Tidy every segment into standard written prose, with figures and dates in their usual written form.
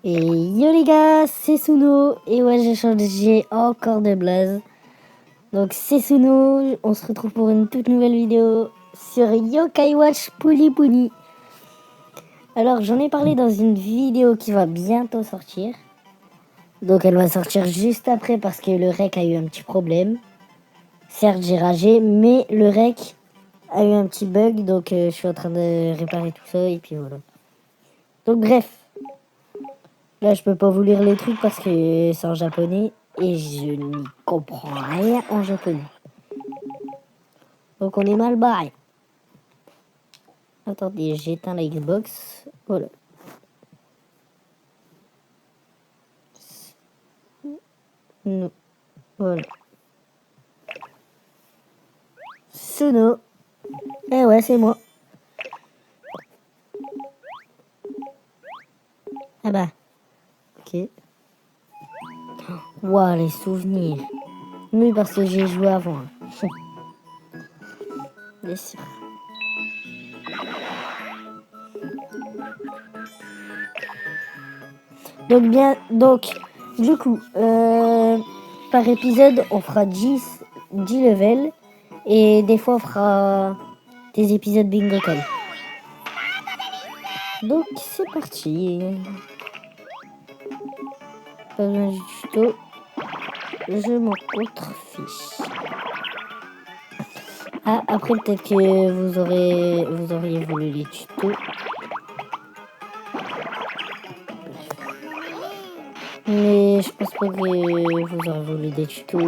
Et yo les gars, c'est Suno. Et ouais, j'ai changé encore de blaze. Donc c'est Suno, on se retrouve pour une toute nouvelle vidéo sur Yokai Watch Puli Puli. Alors j'en ai parlé dans une vidéo qui va bientôt sortir. Donc elle va sortir juste après parce que le rec a eu un petit problème. Certes j'ai ragé, mais le rec a eu un petit bug. Donc je suis en train de réparer tout ça et puis voilà. Donc bref. Là, je peux pas vous lire les trucs parce que c'est en japonais et je n'y comprends rien en japonais. Donc on est mal barré. Attendez, j'éteins la Xbox. Voilà. Non. Voilà. Suno. Eh ouais, c'est moi. Ah bah. Ok. Waouh, les souvenirs. Oui, parce que j'ai joué avant. Bien sûr. Donc, du coup, par épisode, on fera 10 levels. Et des fois, on fera des épisodes bingo call. Donc, c'est parti. Pas besoin du tuto. Je m'en contrefiche. Ah, après, peut-être que vous auriez voulu les tutos. Mais je pense pas que vous aurez voulu des tutos.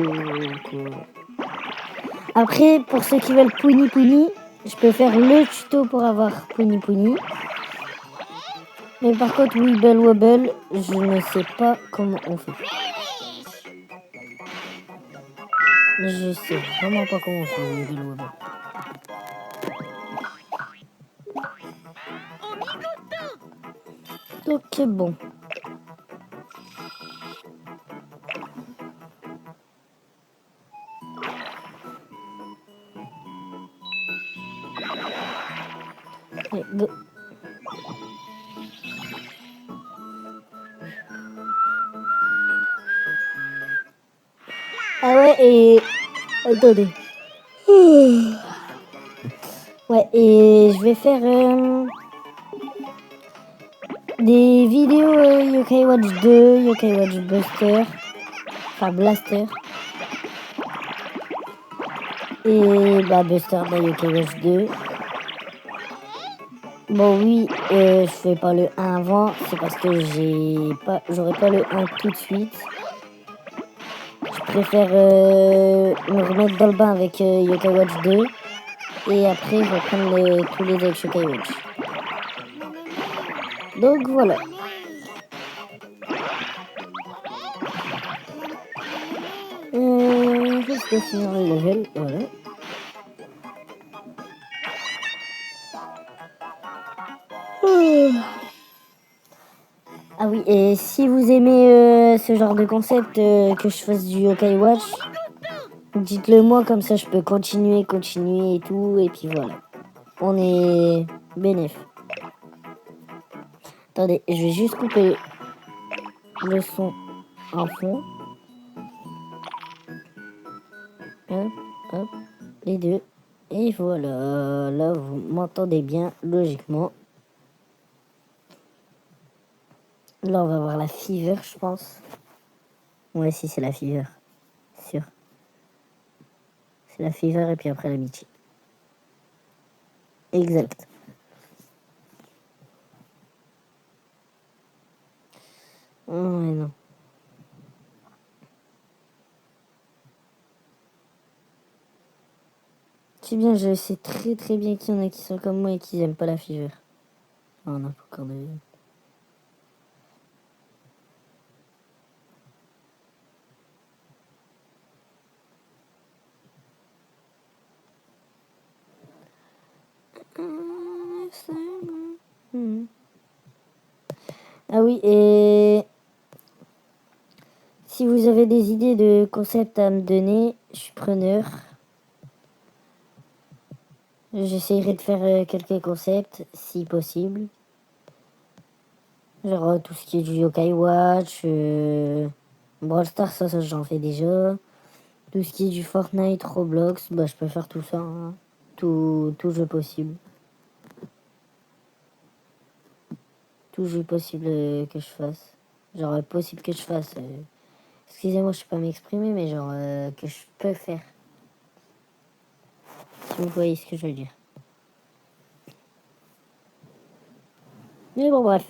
Après, pour ceux qui veulent Puni Puni, je peux faire le tuto pour avoir Puni Puni. Mais par contre, Wibble Wobble, je ne sais pas comment on fait. Je sais vraiment pas comment on fait Wibble Wobble. Ok, bon. Allez, go. Ah ouais, et... Attendez. Ouais, et je vais faire des vidéos Yokai Watch 2, Yokai Watch Buster, enfin Blaster. Et bah Buster dans Yokai Watch 2. Bon oui, je fais pas le 1 avant, c'est parce que j'aurais pas le 1 tout de suite. Je préfère me remettre dans le bain avec Yokai Watch 2. Et après, je vais prendre tous les autres Yokai Watch. Donc voilà. Juste de finir le level, voilà. Ah oui, et si vous aimez ce genre de concept, que je fasse du Yokai Watch, dites-le moi, comme ça je peux continuer et tout, et puis voilà. On est bénéf. Attendez, je vais juste couper le son en fond. Hop, hop, les deux. Et voilà, là vous m'entendez bien, logiquement. Là on va voir la fever, je pense. Ouais, si c'est la fever, sûr. C'est la fever et puis après l'amitié. Exact. Oh, ouais, non. C'est bien, je sais très très bien qu'il y en a qui sont comme moi et qui n'aiment pas la fever. Oh, on a pas encore de... Ah oui, et si vous avez des idées de concepts à me donner, je suis preneur. J'essaierai de faire quelques concepts, si possible. Genre tout ce qui est du Yokai Watch, Brawl Stars, ça j'en fais déjà. Tout ce qui est du Fortnite, Roblox, bah je peux faire tout ça, hein. Tout jeu possible. Tout jeu possible que je fasse. Genre possible que je fasse. Excusez-moi, je sais pas m'exprimer, mais genre que je peux faire. Si vous voyez ce que je veux dire. Mais bon, bref.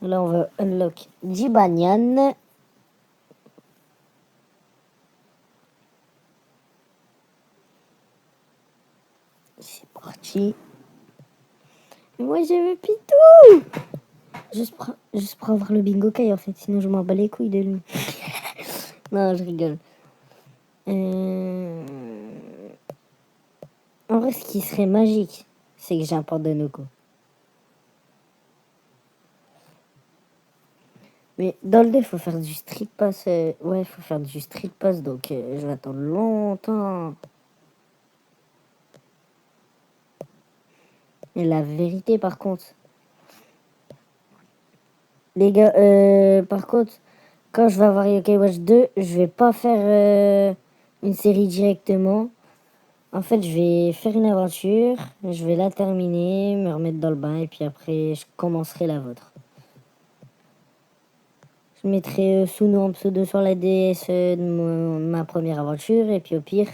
Là, on va unlock Jibanyan. C'est parti. Moi, je veux Pitou. Juste pour avoir le bingo Kai, en fait. Sinon, je m'en bats les couilles de lui. Non, je rigole. En vrai, ce qui serait magique, c'est que j'importe de Noko. Mais dans le dé, faut faire du street pass. Ouais, faut faire du street pass, donc je vais attendre longtemps. Et la vérité, par contre, les gars, par contre, quand je vais avoir Yokai Watch 2, je vais pas faire une série directement. En fait, je vais faire une aventure, je vais la terminer, me remettre dans le bain, et puis après, je commencerai la vôtre. Je mettrai Suno en pseudo sur la DS de ma première aventure, et puis au pire,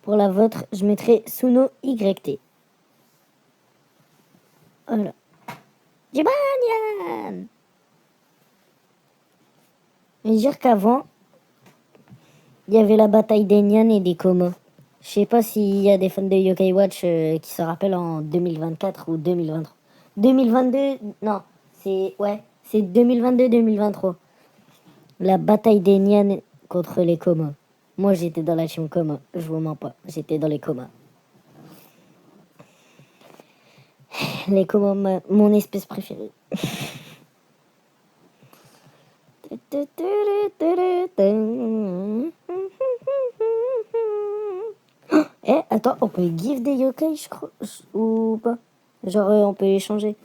pour la vôtre, je mettrai Suno YT. Voilà. Jibanyan! Et dire qu'avant, il y avait la bataille des Nyan et des Koma. Je sais pas s'il y a des fans de Yokai Watch qui se rappellent en 2024 ou 2023. 2022, non, c'est 2022-2023. La bataille des Nyan contre les Koma. Moi, j'étais dans la team Koma, je vous mens pas, j'étais dans les Koma. Les Koma, mon espèce préférée. Eh, attends, on peut give des yokai, je crois, ou pas? Genre, on peut échanger.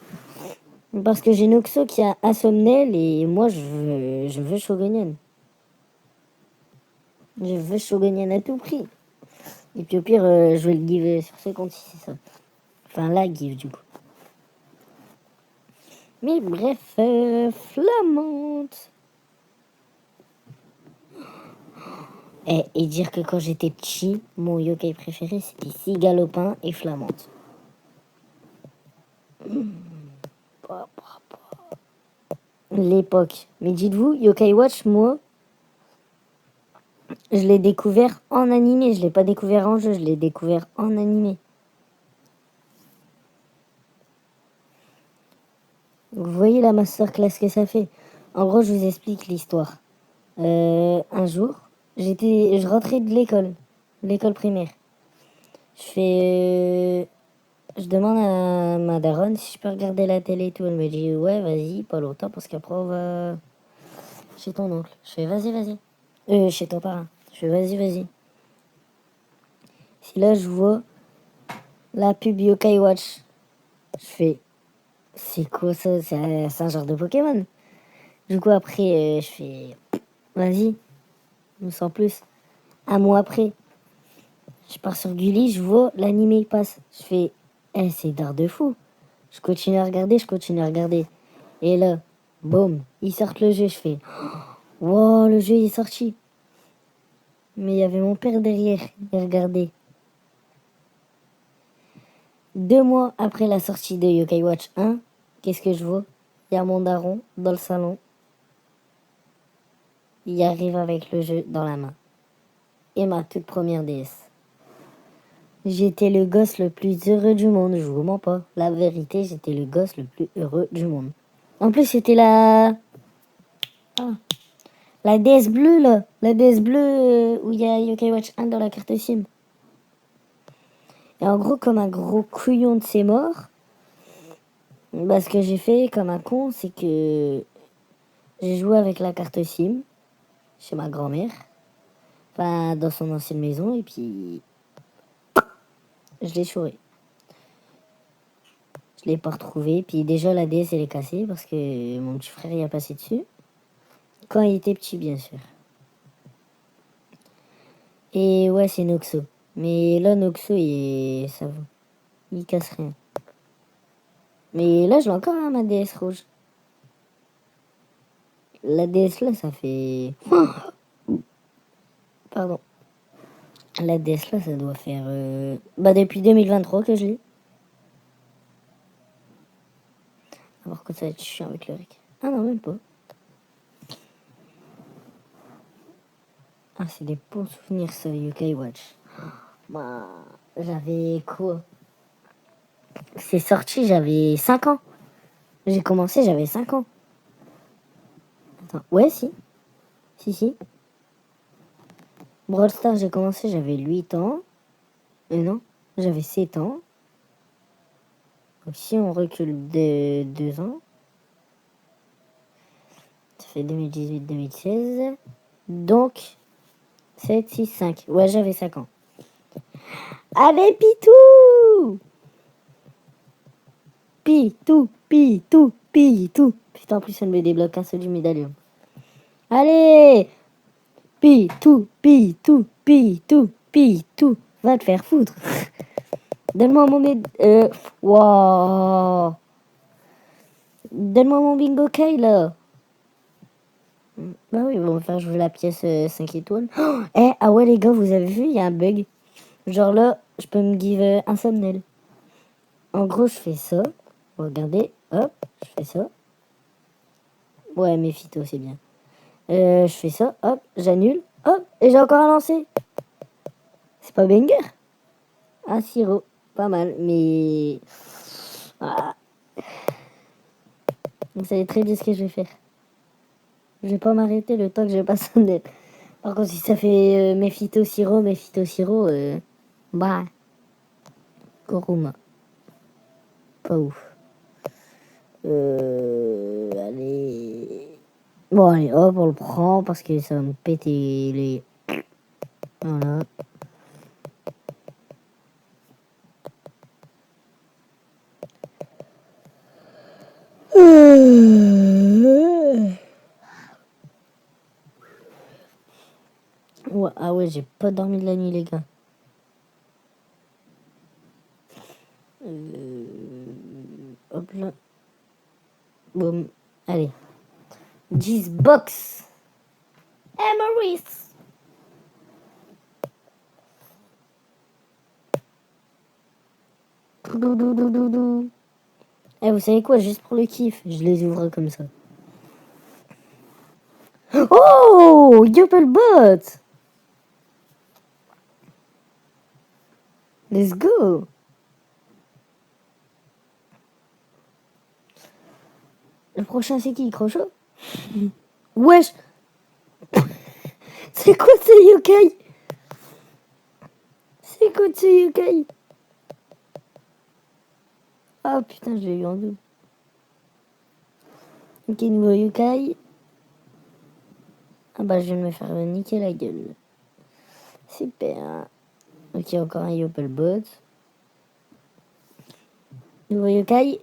Parce que j'ai Noxo qui a Asomnel et moi, je veux Shogunyan. Je veux Shogunyan à tout prix. Et puis au pire, je vais le give sur ce compte si c'est ça. Enfin, la give du coup. Mais bref, Flamante. Et dire que quand j'étais petit, mon yokai préféré, c'était Cigalopin et Flamante. L'époque. Mais dites-vous, Yokai Watch, moi, je l'ai découvert en animé. Je l'ai pas découvert en jeu, je l'ai découvert en animé. Vous voyez la masterclass que ça fait. En gros, je vous explique l'histoire. Un jour, je rentrais de l'école primaire. Je demande à ma daronne si je peux regarder la télé et tout. Elle me dit ouais, vas-y, pas longtemps parce qu'après on va chez ton oncle. Je fais vas-y. Chez ton parrain. Je fais vas-y. Si là je vois la pub Yokai Watch, je fais c'est quoi ça? C'est un genre de Pokémon. Du coup après je fais vas-y, sans plus. Un mois après, je pars sur Gulli, je vois l'animé passe. Je fais c'est d'art de fou. Je continue à regarder. Et là, boum, ils sortent le jeu. Je fais wow, le jeu est sorti. Mais il y avait mon père derrière. Il regardait. 2 mois après la sortie de Yokai Watch 1, qu'est-ce que je vois? Il y a mon daron dans le salon. Il arrive avec le jeu dans la main. Et ma toute première DS. J'étais le gosse le plus heureux du monde, je vous mens pas. La vérité, j'étais le gosse le plus heureux du monde. En plus, c'était la DS bleue, là. La DS bleue où il y a Yokai Watch 1 dans la carte SIM. Et en gros, comme un gros couillon de ses morts, bah, ce que j'ai fait comme un con, c'est que j'ai joué avec la carte SIM chez ma grand-mère. Enfin, dans son ancienne maison, et puis je l'ai chouré. Je l'ai pas retrouvé. Puis déjà, la DS, elle est cassée parce que mon petit frère y a passé dessus. Quand il était petit, bien sûr. Et ouais, c'est Noxo. Mais là, Noxo, ça va. Il casse rien. Mais là, je l'ai encore, hein, ma DS rouge. La DS là, ça fait... Pardon. La DS là, ça doit faire... Bah, depuis 2023 que je l'ai. Alors que ça va être chiant avec le rec. Ah non, même pas. Ah, c'est des bons souvenirs, ça, UK Watch. Bah, j'avais quoi? C'est sorti, j'avais 5 ans. J'ai commencé, j'avais 5 ans. Attends, ouais, si. Si, si. Brawl Stars, j'ai commencé, j'avais 8 ans. Non, j'avais 7 ans. Donc si on recule de 2 ans, ça fait 2018-2016. Donc, 7, 6, 5. Ouais, j'avais 5 ans. Allez, Pitou! Pitou, Pitou, Pitou. Putain, en plus, ça me débloque un seul du médaillon. Allez! Pitou, Pitou, Pitou, Pitou. Va te faire foutre. Donne-moi mon Wow. Donne-moi mon bingo K, là. Bah oui, on va faire jouer la pièce 5 étoiles. Oh, ah ouais, les gars, vous avez vu, il y a un bug. Genre là, je peux me give un thumbnail. En gros, je fais ça. Regardez, hop, je fais ça. Ouais, mes phytos, c'est bien. Je fais ça, hop, j'annule, hop, et j'ai encore un lancer. C'est pas banger? Un sirop, pas mal, mais... Ah. Vous savez très bien ce que je vais faire. Je vais pas m'arrêter le temps que j'ai pas sonné. Par contre, si ça fait mes phytos sirop, bah, Koruma. Pas ouf. Allez. Bon, allez, hop, on le prend parce que ça va me péter les... Voilà. Ouais, ah ouais, j'ai pas dormi de la nuit, les gars. Hop là. Boum. Allez. Box. Emeris. Eh, vous savez quoi, juste pour le kiff, je les ouvre comme ça. Oh, Yopelbot. Let's go. Le prochain, c'est qui, Crochot? Wesh. C'est quoi ce yokai? C'est quoi ce yokai? Ah putain, je l'ai eu en double. Ok, nouveau yokai. Ah bah, je viens de me faire niquer la gueule. Super. Ok, encore un Yopelbot. Nouveau yokai.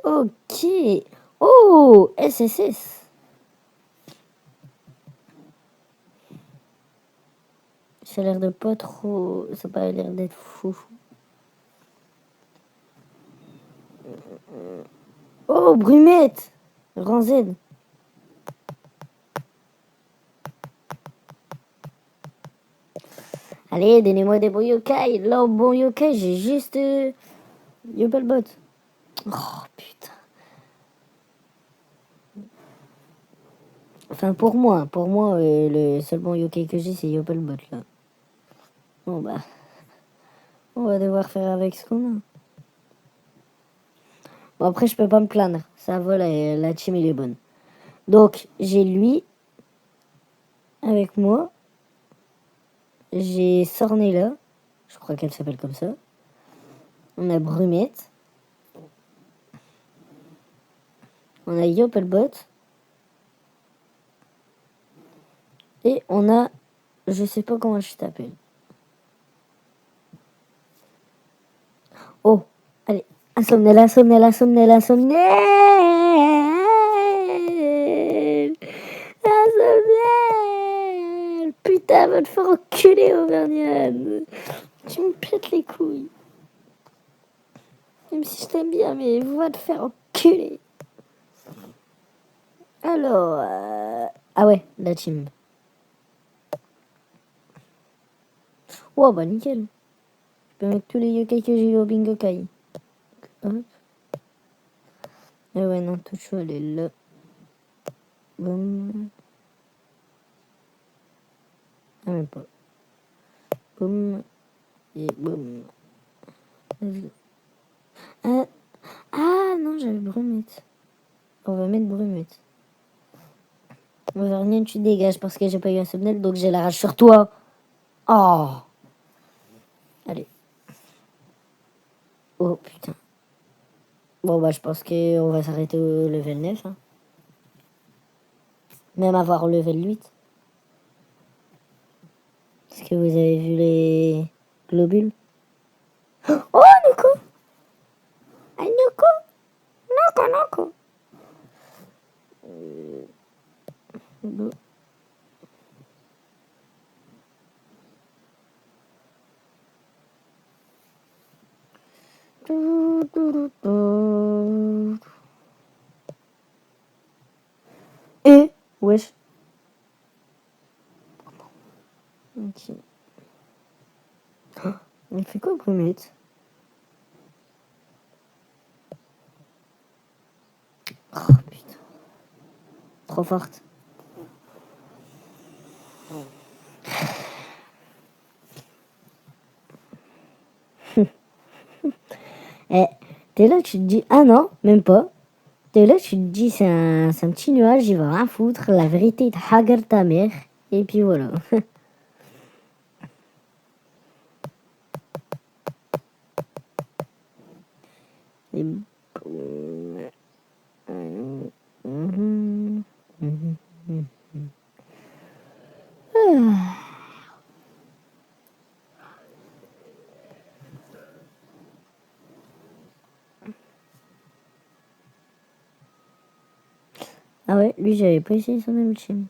Ok. Oh, SSS. Ça a l'air de pas trop... Ça a pas l'air d'être fou. Oh, Brumette. Rang Z. Allez, donnez-moi des bons yokai. Là, au bon yokai, j'ai juste... Yopelbot. Oh, putain. Enfin, pour moi, le seul bon yokai que j'ai, c'est Yopelbot, là. Bon, bah... On va devoir faire avec ce qu'on a. Bon, après, je peux pas me plaindre. Ça va, la team, il est bonne. Donc, j'ai lui avec moi. J'ai Sornella. Je crois qu'elle s'appelle comme ça. On a Brumette. On a Yopelbot. Et on a... Je sais pas comment je t'appelle. Oh, Allez, insomnel, insomnel, insomnel, insomnel. Insomnel. Putain, va te faire enculer, Auvergnat. Tu me pètes les couilles. Même si je t'aime bien, mais va te faire enculer. Alors, ah ouais, la team. Oh bah nickel. Je peux mettre tous les yokai que j'ai eu au bingo kai. Hop. Ah ouais, non, tout chaud, elle est là. Boum. Ah, même pas. Boum. Et boum. Ah, ah non, j'avais brumette. On va mettre brumette. Auvergnat, tu dégages parce que j'ai pas eu un somnel, donc j'ai la rage sur toi. Oh. Allez. Oh putain. Bon bah je pense qu'on va s'arrêter au level 9. Hein. Même avoir au level 8. Est-ce que vous avez vu les globules? Oh Noko! Ah Noko! Noko Noko! Bon. Et wesh. Ok. Il fait quoi brumette? Oh putain. Trop forte. Eh, t'es là, tu te dis, ah non, même pas. T'es là, tu te dis, c'est un petit nuage, il va rien foutre. La vérité, il te hagar ta mère. Et puis voilà. Et ah ouais, lui, j'avais pas essayé son ultime.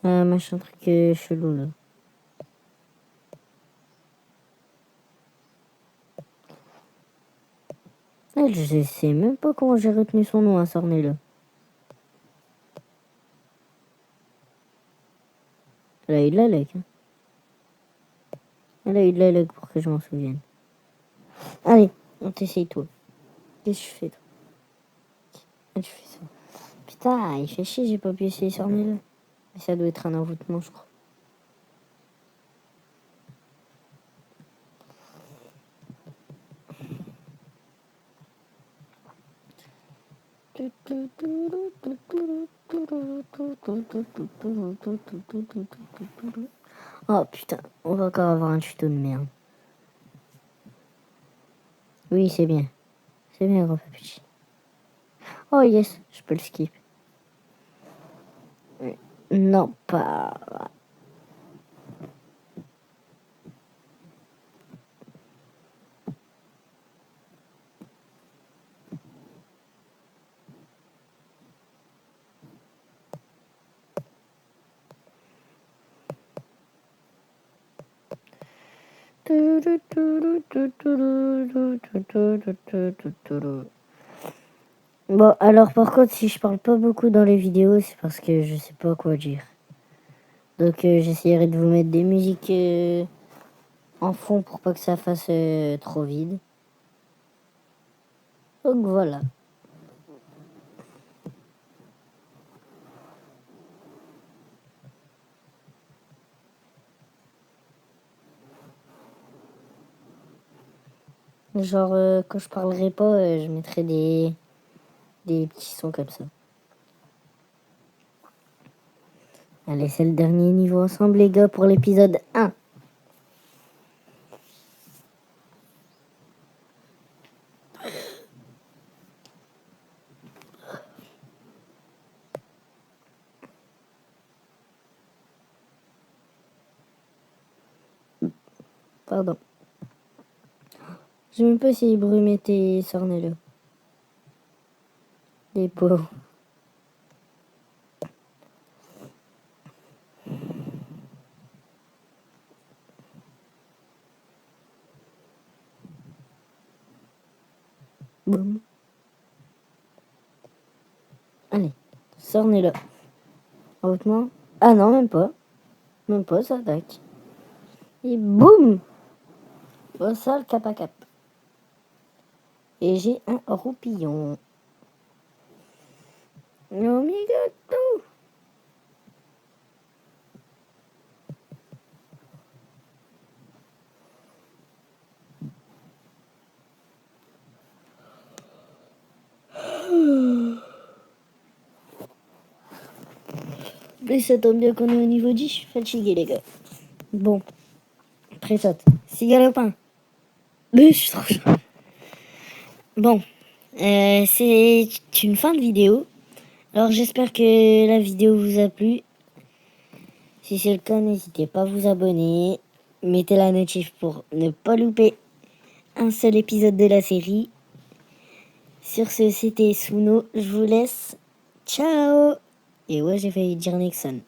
Un machin truc chelou là. Ah, je sais même pas comment j'ai retenu son nom à Sornay là. Elle a eu de la lag. Hein. Elle a eu de la lag pour que je m'en souvienne. Allez, on t'essaye toi. Qu'est-ce que je fais toi? Ah, tu fais ça. Putain, il fait chier, j'ai pas pu essayer Sornay là. Mais ça doit être un envoûtement, je crois. Oh putain, on va encore avoir un tuto de merde. Oui, c'est bien. C'est bien, gros papuchi. Oh yes, je peux le skip. Non, pas. Bon, alors par contre, si je parle pas beaucoup dans les vidéos, c'est parce que je sais pas quoi dire. Donc j'essaierai de vous mettre des musiques en fond pour pas que ça fasse trop vide. Donc voilà. Genre quand je parlerai pas, je mettrai des petits sons comme ça. Allez, c'est le dernier niveau ensemble les gars pour l'épisode 1. Pardon. Je sais même pas si Brume était Sornello. Les pauvres. Boum. Allez, Sornello. Hautement. Ah non, même pas. Même pas, ça attaque. Et boum! Au sol, cap à cap. Et j'ai un roupillon. Oh, mes gâteaux! Mais ça tombe bien qu'on est au niveau 10, je suis fatigué, les gars. Bon, pré-saute. Cigale au pain. Mais je suis trop chaud. Bon, c'est une fin de vidéo. Alors j'espère que la vidéo vous a plu. Si c'est le cas, n'hésitez pas à vous abonner. Mettez la notif pour ne pas louper un seul épisode de la série. Sur ce, c'était Suno. Je vous laisse. Ciao! Et ouais, j'ai failli dire Nixon.